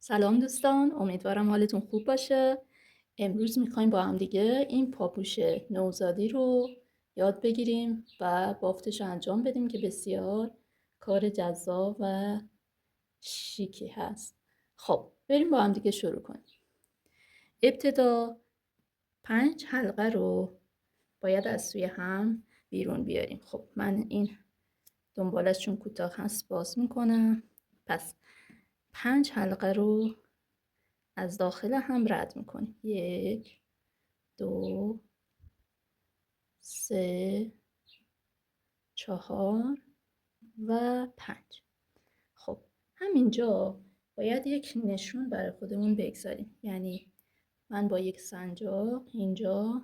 سلام دوستان، امیدوارم حالتون خوب باشه. امروز میخوایم با هم دیگه این پاپوش نوزادی رو یاد بگیریم و بافتش انجام بدیم که بسیار کار جذاب و شیکی هست. خب بریم با هم دیگه شروع کنیم. ابتدا 5 حلقه رو باید از سوی هم بیرون بیاریم. خب من این دنبالش چون کوتاه هست باز میکنم. پس 5 حلقه رو از داخل هم رد میکنیم. 1 2 3 4 و 5. خب همینجا باید یک نشون برای خودمون بگذاریم، یعنی من با یک سنجاق اینجا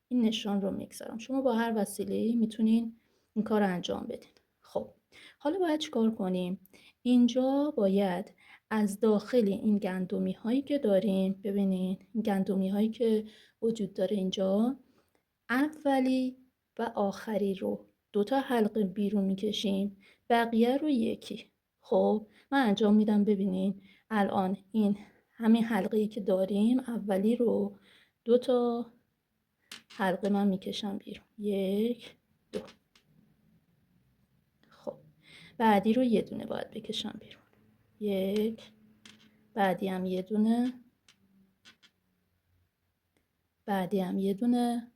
این نشان رو میگذارم. شما با هر وسیله‌ای میتونین این کار رو انجام بدین. خب حالا باید چیکار کنیم؟ اینجا باید از داخل این گندمی هایی که داریم، ببینین این گندمی هایی که وجود داره اینجا، اولی و آخری رو 2 تا حلقه بیرون میکشیم، بقیه رو یکی. خب من انجام میدم. ببینین الان این همین حلقه ای که داریم اولی رو 2 تا حلقه من میکشم بیرون. 1 2. خب بعدی رو یه دونه باید بکشم بیرون. 1. بعدی هم یه دونه. بعدی هم یه دونه.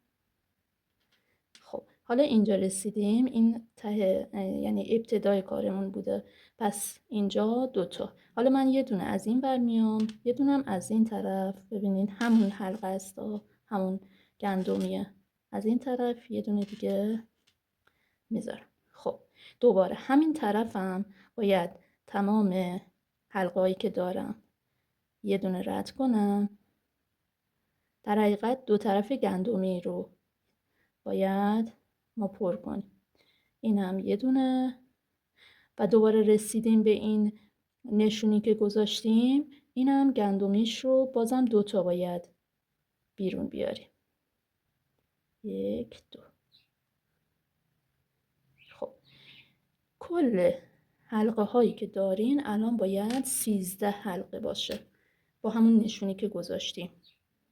خب حالا اینجا رسیدیم. این ته یعنی ابتدای کارمون بوده. پس اینجا 2 تا. حالا من یه دونه از این ور میام، یه دونم از این طرف. ببینین همون حلقه است، همون گندمیه. از این طرف یه دونه دیگه میذارم. خب دوباره همین طرفم باید تمام حلقه‌ای که دارم یه دونه رد کنم. در حقیقت 2 طرف گندمی رو باید ما پر کنیم. این هم یه دونه و دوباره رسیدیم به این نشونی که گذاشتیم. این هم گندمیش رو بازم 2 تا باید بیرون بیاریم. 1 2. خب کل حلقه هایی که دارین الان باید 13 حلقه باشه با همون نشونی که گذاشتیم.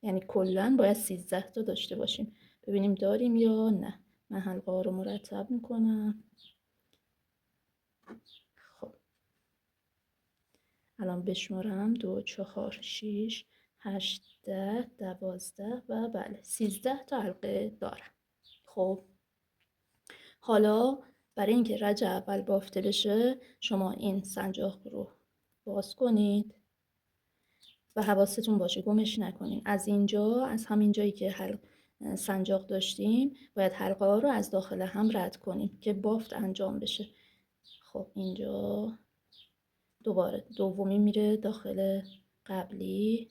یعنی کلن باید 13 تا داشته باشیم. ببینیم داریم یا نه. من حلقه ها رو مرتب میکنم. خب الان بشمارم 2 4 6 8 10 12 و بله 13 تا حلقه دارم. خب حالا برای اینکه رج اول بافته بشه شما این سنجاق رو باز کنید و حواستون باشه گمش نکنین. از اینجا، از همین جایی که سنجاق داشتیم باید حلقه ها رو از داخل هم رد کنیم که بافت انجام بشه. خب اینجا دوباره دومی میره داخل قبلی.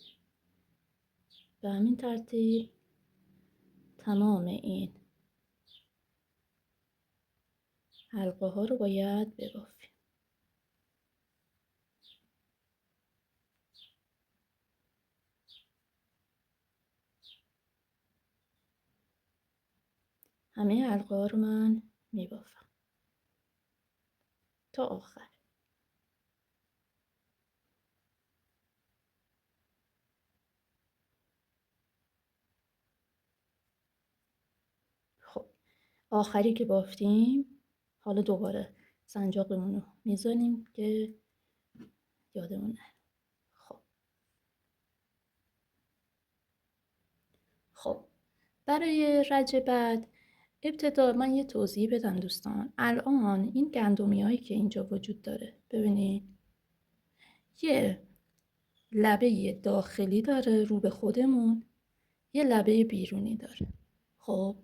به همین ترتیب تمام این حلقه ها رو باید ببافیم. همه حلقه ها رو من میبافم تا آخر. خب آخری که بافتیم حالا دوباره سنجاقمون رو میزنیم که یادمون نره. خب برای رج بعد ابتدا من یه توضیح بدم دوستان. الان این گندمی هایی که اینجا وجود داره، ببینید یه لبه داخلی داره رو به خودمون، یه لبه بیرونی داره. خب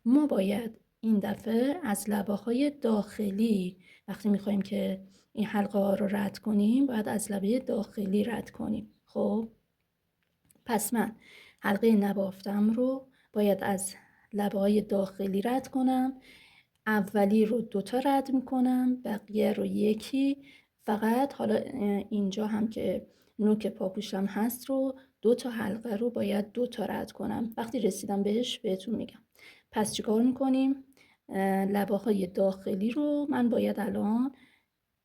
ما باید این دفعه از لبه های داخلی وقتی میخوایم که این حلقه ها رو رد کنیم باید از لبه داخلی رد کنیم. خب پس من حلقه نبافتم رو باید از لبه های داخلی رد کنم. اولی رو 2 تا رد میکنم، بقیه رو یکی. فقط حالا اینجا هم که نوک پاپوشم هست رو 2 تا حلقه رو باید 2 تا رد کنم. وقتی رسیدم بهش بهتون میگم. پس چیکار میکنیم؟ لبه های داخلی رو من باید الان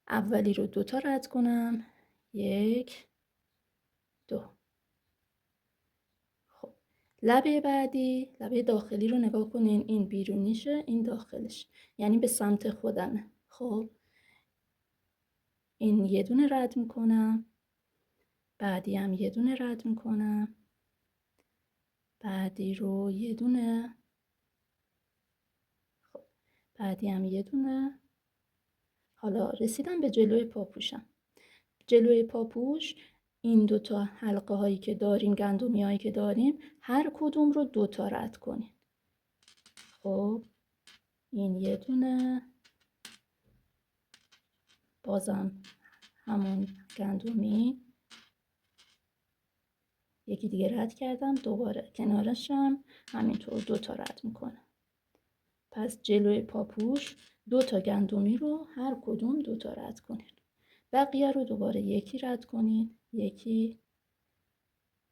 اولی رو 2 تا رد کنم، 1 2. خب لبه بعدی، لبه داخلی رو نگاه کنین، این بیرونیشه این داخلش، یعنی به سمت خودمه. خب این یه دونه رد میکنم، بعدی هم یه دونه رد میکنم، بعدی رو یه دونه، خب بعدی هم یه دونه. حالا رسیدم به جلوی پاپوشم. جلوی پاپوش این دوتا حلقه هایی که داریم، گندمی هایی که داریم، هر کدوم رو دوتا رد کنیم. خب این یه دونه، بازم همون گندمی، یکی دیگه رد کردم، دوباره کنارشم همینطور دوتا رد میکنم. پس جلوی پاپوش دوتا گندمی رو هر کدوم دوتا رد کنید. بقیه رو دوباره یکی رد کنید، یکی.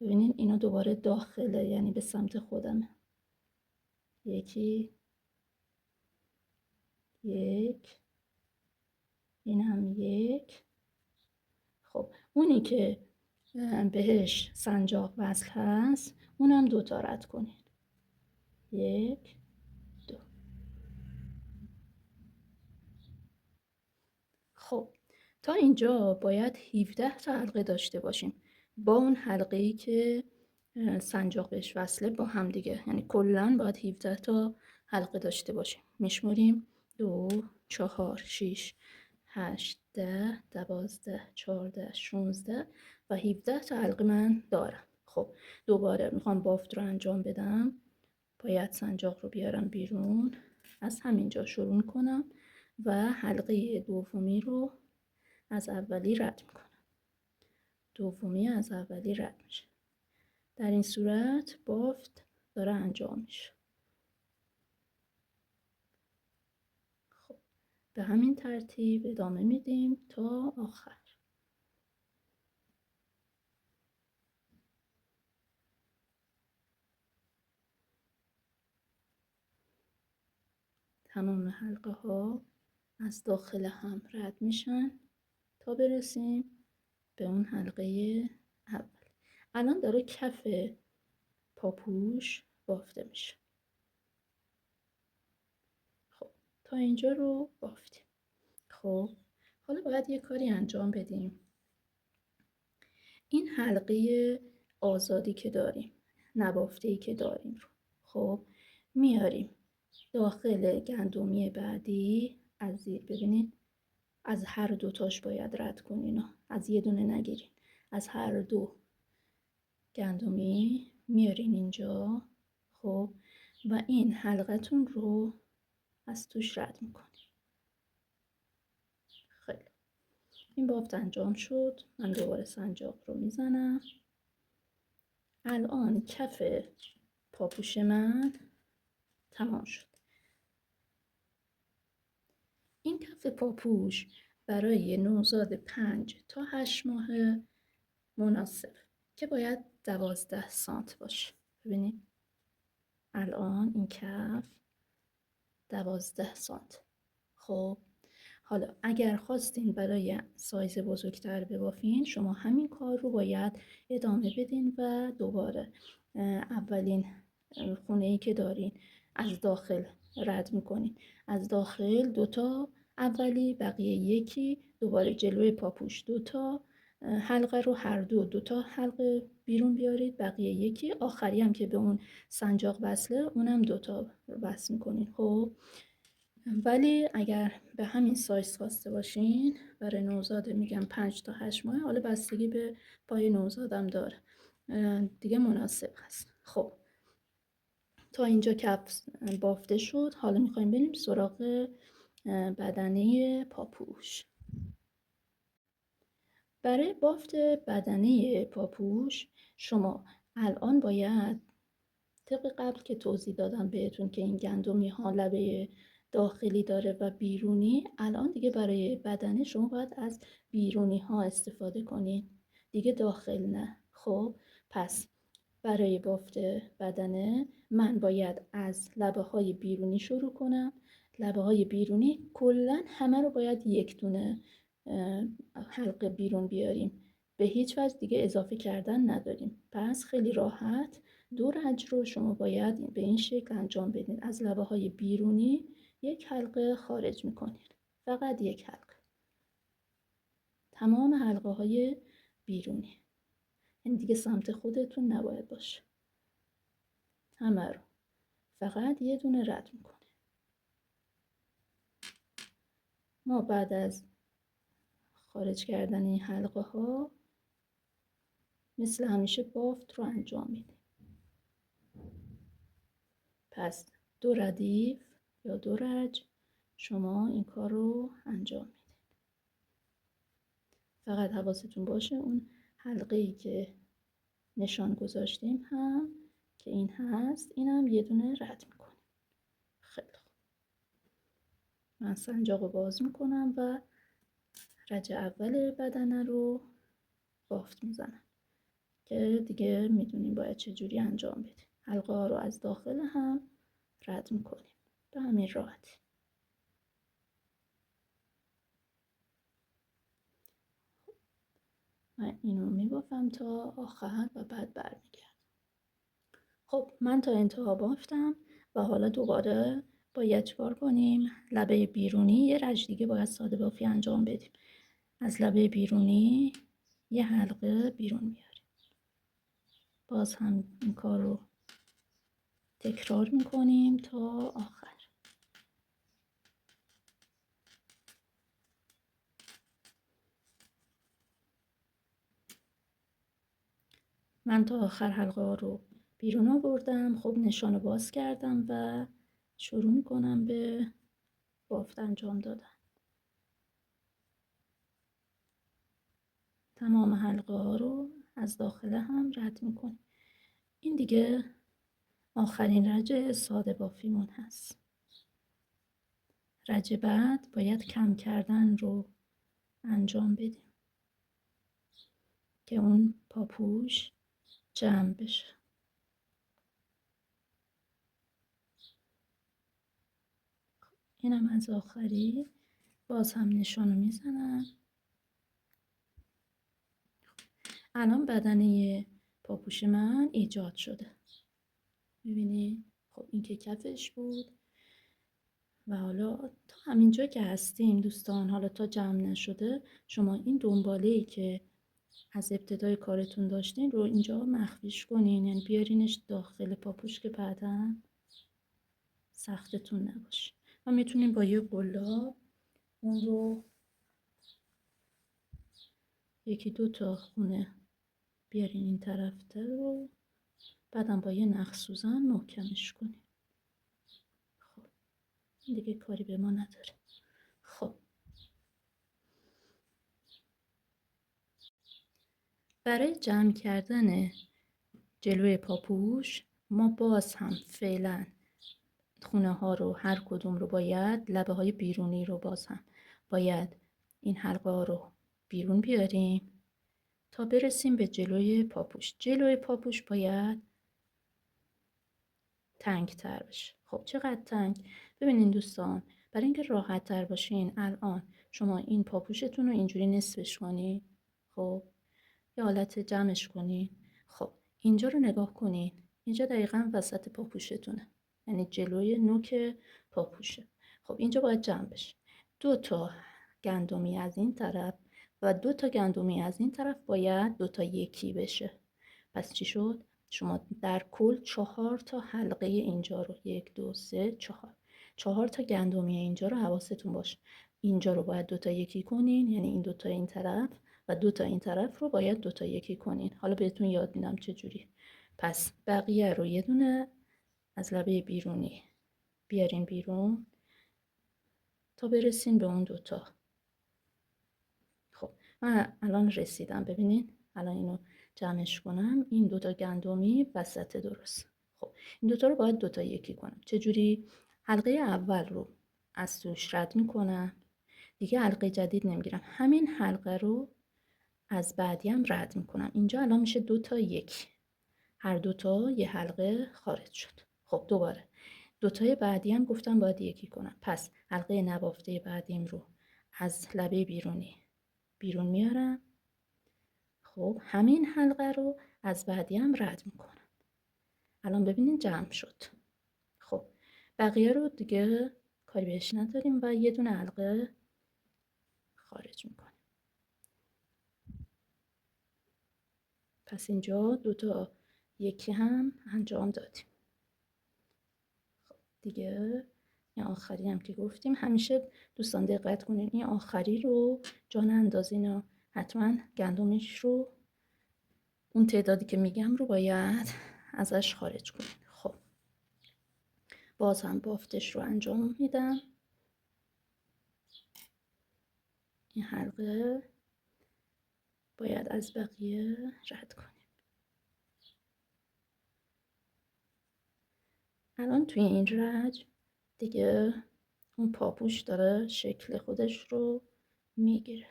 ببینین اینا دوباره داخله، یعنی به سمت خودمه. یکی، یک، این هم یک. خب اونی که بهش سنجاق وصل هست اونم دوتا رد کنید. یک، دو. خب تا اینجا باید 17 تا حلقه داشته باشیم با اون حلقه‌ای که سنجاق بهش وصله با هم دیگه، یعنی کلاً باید 17 تا حلقه داشته باشیم. میشماریم 2 4 6 8 10 12 14 16 و 17 تا حلقه من دارم. خب دوباره میخوام بافت رو انجام بدم، باید سنجاق رو بیارم بیرون، از همینجا شروع کنم و حلقه دومی رو از اولی رد میکنم. دومی از اولی رد میشه. در این صورت بافت داره انجام میشه. خب به همین ترتیب ادامه میدیم تا آخر. تمام حلقه ها از داخل هم رد میشن تا برسیم به اون حلقه اول. الان داره کف پاپوش بافته میشه. خب تا اینجا رو بافتیم. خب حالا باید یه کاری انجام بدیم. این حلقه آزادی که داریم، نبافته‌ای که داریم رو خب میاریم داخل گندمی بعدی. از ببینید از هر دوتاش باید رد کنین، از یه دونه نگیرین، از هر دو گندمی میارین اینجا. خب و این حلقتون رو از توش رد میکنین. خیلی این بافت انجام شد. من دوباره سنجاق رو میزنم. الان کف پاپوش من تمام شد. این کف پاپوش برای نوزاد 5 تا 8 ماه مناسب که باید 12 سانت باشه. ببینید الان این کف 12 سانت. خب حالا اگر خواستین برای سایز بزرگتر ببافین، شما همین کار رو باید ادامه بدین و دوباره اولین خونه‌ای که دارین از داخل رد میکنین. از داخل دوتا اولی، بقیه یکی، دوباره جلوی پاپوش دوتا حلقه رو هر دوتا حلقه بیرون بیارید، بقیه یکی، آخری هم که به اون سنجاق وصله اونم دوتا وصل میکنین. خب ولی اگر به همین سایز خواسته باشین برای نوزاد میگم 5 تا 8 ماه، حالا بستگی به پای نوزادم داره دیگه، مناسب هست. خب تا اینجا کف بافته شد. حالا میخوایم بریم سراغ بدنه پاپوش. برای بافت بدنه پاپوش شما الان باید طبق قبل که توضیح دادم بهتون که این گندمی ها لبه داخلی داره و بیرونی، الان دیگه برای بدنه شما باید از بیرونی ها استفاده کنین، دیگه داخل نه. خب پس برای بافت بدنه من باید از لبه های بیرونی شروع کنم. لبه های بیرونی کلا همه رو باید یک دونه حلقه بیرون بیاریم. به هیچ وجه دیگه اضافه کردن نداریم. پس خیلی راحت 2 رج رو شما باید به این شکل انجام بدین. از لبه های بیرونی 1 حلقه خارج میکنید، فقط 1 حلقه، تمام حلقه های بیرونی، یعنی دیگه سمت خودتون نباید باشه، همه رو فقط یه دونه رد میکنید. ما بعد از خارج کردن این حلقه ها مثل همیشه بافت رو انجام میدیم. پس 2 ردیف یا 2 رج شما این کار رو انجام میدید. فقط حواستون باشه اون حلقه ای که نشان گذاشتیم هم که این هست، اینم یه دونه رد میکنیم. خیلی خوب، من سنجاق رو باز میکنم و رج اول بدنه رو بافت میزنم که دیگه میدونیم باید چجوری انجام بدیم. حلقه ها رو از داخل هم رد میکنیم به همین راحتی. من اینو میبافم تا آخر و بعد برمیگردم. خب من تا انتها بافتم و حالا دوباره باید چیکار کنیم؟ لبه بیرونی یه رج دیگه باید ساده بافی انجام بدیم. از لبه بیرونی یه حلقه بیرون میاریم. باز هم این کار رو تکرار میکنیم تا آخر. من تا آخر حلقه ها رو بیرون آوردم. خب نشان رو باز کردم و شروع میکنم به بافت انجام دادن. تمام حلقه ها رو از داخل هم رد میکنیم. این دیگه آخرین رج ساده بافیمون هست. رج بعد باید کم کردن رو انجام بدیم که اون پاپوش جمع بشه. اینم از آخری باز هم نشانو میزنم. الان بدنه پاپوش من ایجاد شده، میبینی؟ خب این که کفش بود و حالا تا همینجا که هستیم دوستان، حالا تا جمع نشده شما این دنباله‌ای که از ابتدای کارتون داشتین رو اینجا مخفیش کنین، یعنی بیارینش داخل پاپوش که بعداً سختتون نباشه. و میتونین با یه قلاب اون رو 1-2 تا خونه بیارین این طرفته رو، بعدم با یه نخ سوزن محکمش کنین. خب این دیگه کاری به ما نداره. خب برای جمع کردن جلوی پاپوش ما باز هم فعلا خونه ها رو هر کدوم رو باید لبه های بیرونی رو باز هم باید این حلقه ها رو بیرون بیاریم تا برسیم به جلوی پاپوش. جلوی پاپوش باید تنگ تر بشه. خب چقدر تنگ؟ ببینین دوستان، برای اینکه راحت تر باشین الان شما این پاپوشتون رو اینجوری نصفش کنین، خب یه حالت جمعش کنین. خب اینجا رو نگاه کنین، اینجا دقیقا وسط پاپوشتونه، یعنی جلوی نوک پاپوشه. خب اینجا باید جمع بشه. 2 تا گندمی از این طرف و 2 تا گندمی از این طرف باید 2 تا یکی بشه. پس چی شد؟ شما در کل 4 تا حلقه اینجا رو 1 2 3 4 تا گندمی اینجا رو حواستون باشه. اینجا رو باید 2 تا یکی کنین، یعنی این 2 تا این طرف و 2 تا این طرف رو باید 2 تا یکی کنین. حالا بهتون یاد میدم چجوری. پس بقیه رو یه دونه از لبه بیرونی بیارین بیرون تا برسین به اون 2 تا. خب من الان رسیدم، ببینین الان اینو جمعش کنم، این 2 تا گندمی وسط درست. خب این 2 تا رو باید 2 تا یکی کنم. چجوری؟ حلقه اول رو از توش رد میکنم، دیگه حلقه جدید نمیگیرم، همین حلقه رو از بعدی هم رد میکنم. اینجا الان میشه 2 تا یک، هر 2 تا یه حلقه خارج شد. خب دوباره 2 تای بعدی هم گفتم باید یکی کنم. پس حلقه نبافته بعدیم رو از لبه بیرونی بیرون میارم. خب همین حلقه رو از بعدی هم رد میکنم. الان ببینین جمع شد. خب بقیه رو دیگه کاری بهش نداریم و یه دونه حلقه خارج میکنیم. پس اینجا 2 تا یکی هم انجام دادیم. خب دیگه این آخری هم که گفتیم، همیشه دوستان دقت کنین این آخری رو جا نندازین و حتما گندمش رو اون تعدادی که میگم رو باید ازش خارج کنین. خب باز هم بافتش رو انجام میدم. این حلقه باید از بقیه رد کنیم. الان توی این رج دیگه اون پاپوش داره شکل خودش رو میگیره.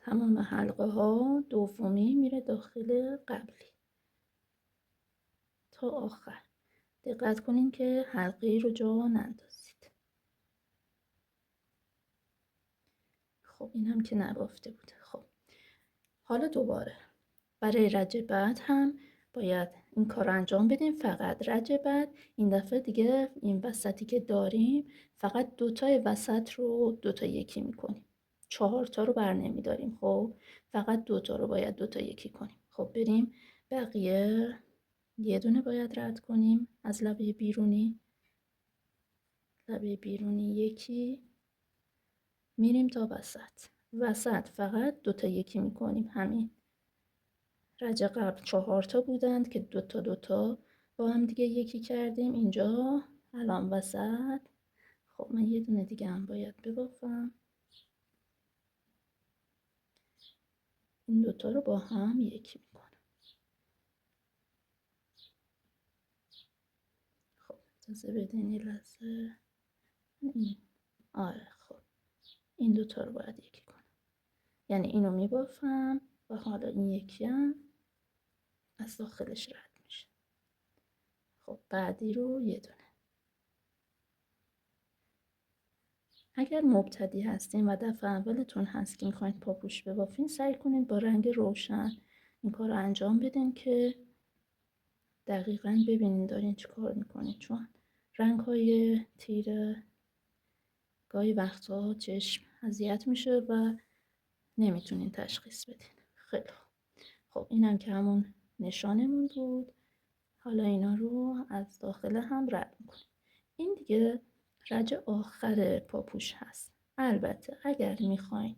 تمام حلقه ها دومی میره داخل قبلی تا آخر. دقت کنین که حلقه رو جا نندازید. خب این هم که نبافته بود. خب حالا دوباره برای رج بعد هم باید این کار رو انجام بدیم. فقط رج بعد این دفعه دیگه این وسطی که داریم فقط 2 تای وسط رو 2 تا یکی میکنیم. 4 تا رو بر نمیداریم. خب فقط 2 تا رو باید 2 تا یکی کنیم. خب بریم بقیه یه دونه باید رد کنیم از لبه بیرونی. لبه بیرونی یکی، میریم تا وسط. وسط فقط 2 تا یکی میکنیم. همین رج قبل 4 تا بودند که 2 تا 2 تا با هم دیگه یکی کردیم. اینجا الان وسط. خب من یه دونه دیگه هم باید ببافم. این 2 تا رو با هم یکی میکنم. خب اجازه بدین یه لحظه. آره خب این 2 تا رو باید یکی کنم. یعنی اینو میبافم و حالا این یکی هم از داخلش رد میشه. خب بعدی رو یه دونه. اگر مبتدی هستین و دفعه اولتون هست که میخواید پاپوش ببافین، سعی کنید با رنگ روشن این کار رو انجام بدین که دقیقاً ببینین دارین چی کار میکنین، چون رنگ های تیره گاهی وقتا چشم اذیت میشه و نمیتونین تشخیص بدین. خیلی خب اینم که همون نشانمون بود. حالا اینا رو از داخل هم رد میکنیم. این دیگه رج آخر پاپوش هست. البته اگر میخواین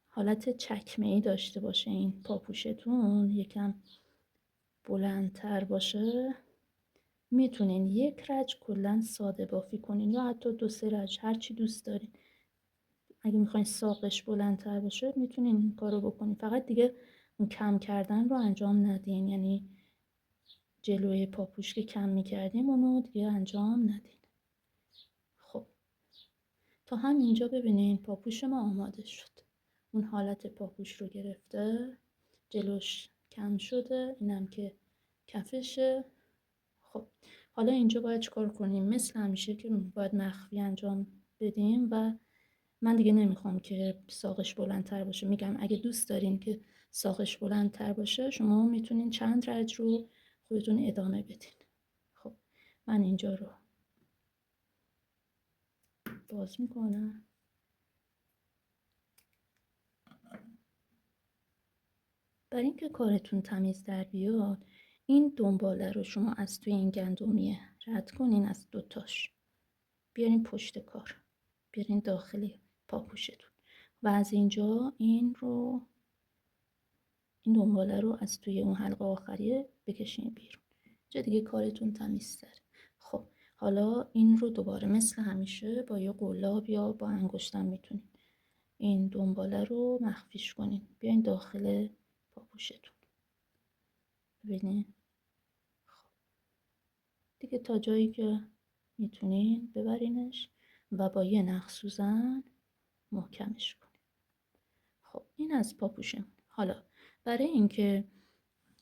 حالت چکمه‌ای داشته باشه این پاپوشتون، یکم بلندتر باشه، میتونین یک رج کلا ساده بافی کنین یا حتی 2-3 رج، هر چی دوست دارین. اگه میخواین ساقش بلندتر باشه میتونین این کارو بکنین. فقط دیگه اون کم کردن رو انجام ندین، یعنی جلوی پاپوش که کم میکردیم اونو دیگه انجام ندین. خب تا همینجا ببینین پاپوش ما آماده شد. اون حالت پاپوش رو گرفته، جلوش کم شده، اینم که کفشه. خب حالا اینجا باید چیکار کنیم؟ مثل همیشه که باید مخفی انجام بدیم و من دیگه نمیخوام که ساقش بلندتر باشه. میگم اگه دوست دارین که ساقش بلندتر باشه شما میتونین چند رج رو خودتون ادامه بدین. خب من اینجا رو باز میکنم. برای اینکه کارتون تمیز در بیاد، این دنباله رو شما از توی این گندمیه رد کنین، از 2 تاش بیارین پشت کار، بیارین داخل پاپوشتون و از اینجا این دنباله رو از توی اون حلقه آخریه بکشین بیرون. جا دیگه کارتون تمیزتر. خب حالا این رو دوباره مثل همیشه با یه قلاب یا با انگشتم میتونین این دنباله رو مخفیش کنین. بیاین داخل پاپوشتون. ببینین خب دیگه تا جایی که میتونین ببرینش و با یه نخ سوزن محکمش کنین. خب این از پاپوشمون. حالا برای اینکه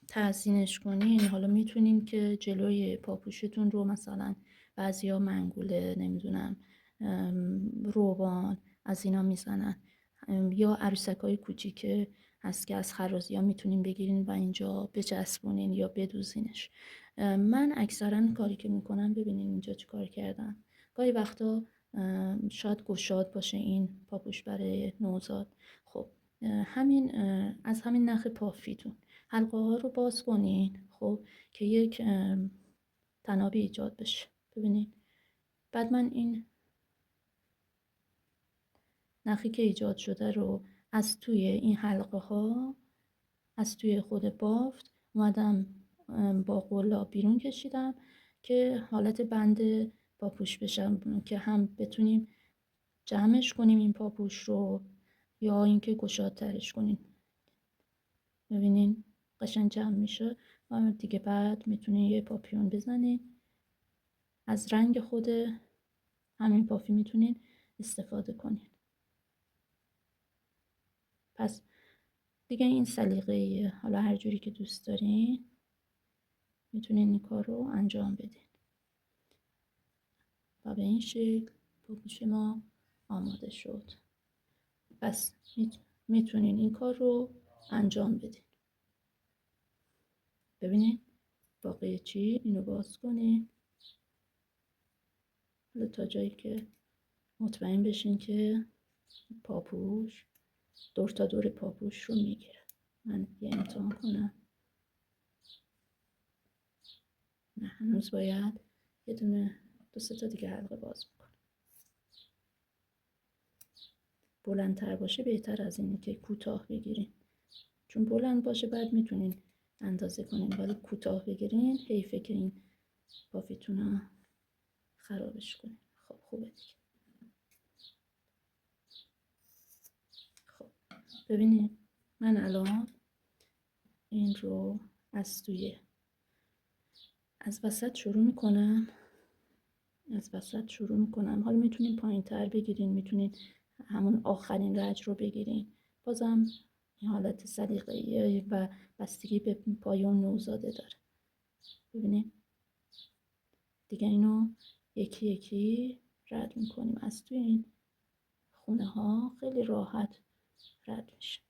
تزیینش کنین، حالا میتونین که جلوی پاپوشتون رو مثلا بعضیا منگوله، نمیدونم روبان از اینا میزنن، یا عروسکای کوچیکه هست که از خرازی ها میتونین بگیرین و اینجا بچسبونین یا بدوزینش. من اکثرا کاری که میکنم، ببینین اینجا چی کار کردم. گاهی وقتا شاید گشاد باشه این پاپوش برای نوزاد. خب همین از همین نخ پافیتون حلقه ها رو باز کنین، خب که یک تنابی ایجاد بشه. ببینین بعد من این نخی که ایجاد شده رو از توی این حلقه ها، از توی خود بافت اومدم با قلاب بیرون کشیدم که حالت بند پاپوش بشم، که هم بتونیم جمعش کنیم این پاپوش رو یا اینکه گشادترش کنیم. ببینین قشنگ جمع میشه و دیگه بعد میتونین یه پاپیون بزنین. از رنگ خود همین پافی میتونین استفاده کنین. پس دیگه این سلیقه‌ایه، حالا هر جوری که دوست دارین میتونین این کار رو انجام بدین. و به این شکل پاپوش ما آماده شد. پس میتونین این کار رو انجام بدین. ببینین باقی چی، اینو باز کنین حالا تا جایی که مطمئن بشین که پاپوش دور تا دور پاپوش رو میگیره. من یه امتحان کنم. نه هنوز باید یه دونه 2-3 تا دیگه حلقه باز بکنم. بلندتر باشه بهتر از اینه که کوتاه بگیرین، چون بلند باشه بعد میتونین اندازه کنین، ولی کوتاه بگیرین حیفه که این پافیتون رو خرابش کنین. خب خوبه دیگه. خب ببینید من الان این رو از وسط شروع میکنم. حالا میتونین پایین تر بگیرین، میتونین همون آخرین رج رو بگیرین. بازم این حالت سلیقه‌ایه و بستگی به پایان نوزاده داره. ببینین دیگه اینو یکی یکی رد میکنیم. از توی این خونه ها خیلی راحت رد میشه.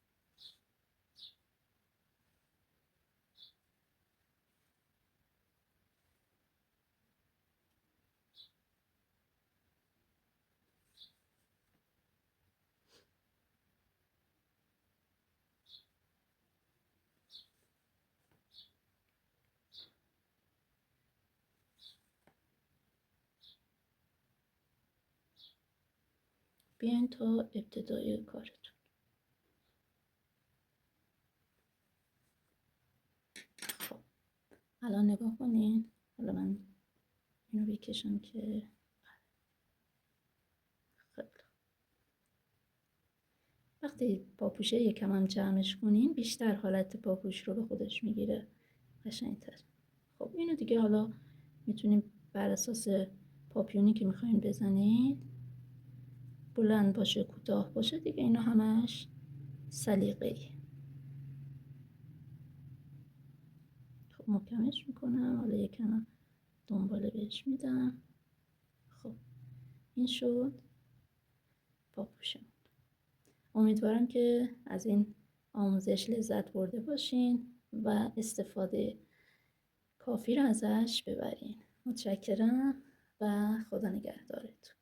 بیاین تا ابتدای کارتون. خب الان نگاه کنین. حالا من اینو بکشم که خیلی وقتی پاپوشه یکم هم جمعش کنین بیشتر حالت پاپوش رو به خودش میگیره، قشنگتر. خب اینو دیگه حالا میتونیم بر اساس پاپیونی که میخواین بزنین، بلند باشه کوتاه باشه دیگه، اینا همش سلیقه‌ای. خب محکمش میکنم، حالا یکم دنباله بهش میدم. خب این شد پاپوشم. امیدوارم که از این آموزش لذت برده باشین و استفاده کافی رو ازش ببرین. متشکرم و خدا نگهدارتون.